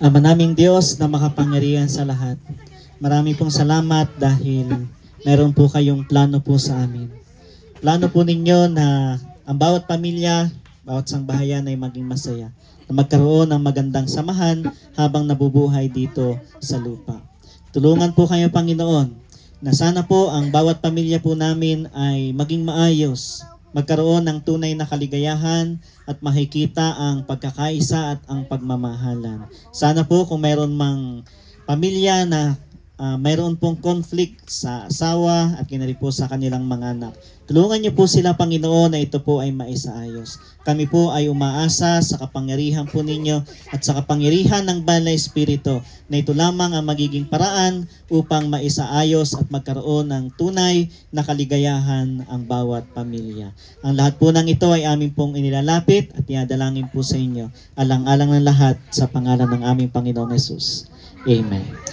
Ama naming Diyos na makapangyarihan sa lahat, marami pong salamat dahil meron po kayong plano po sa amin. Plano po ninyo na ang bawat pamilya, bawat sangbahayan ay maging masaya, na magkaroon ng magandang samahan habang nabubuhay dito sa lupa. Tulungan po kayo, Panginoon, na sana po ang bawat pamilya po namin ay maging maayos, magkaroon ng tunay na kaligayahan at makikita ang pagkakaisa at ang pagmamahalan. Sana po kung mayroon mang pamilya na mayroon pong conflict sa asawa at kinari po sa kanilang mga anak, tulungan niyo po sila, Panginoon, na ito po ay maisaayos. Kami po ay umaasa sa kapangyarihan po ninyo at sa kapangyarihan ng Banal na Espiritu na ito lamang ang magiging paraan upang maisaayos at magkaroon ng tunay na kaligayahan ang bawat pamilya. Ang lahat po ng ito ay amin pong inilalapit at iadalangin po sa inyo. Alang-alang ng lahat sa pangalan ng aming Panginoong Hesus. Amen.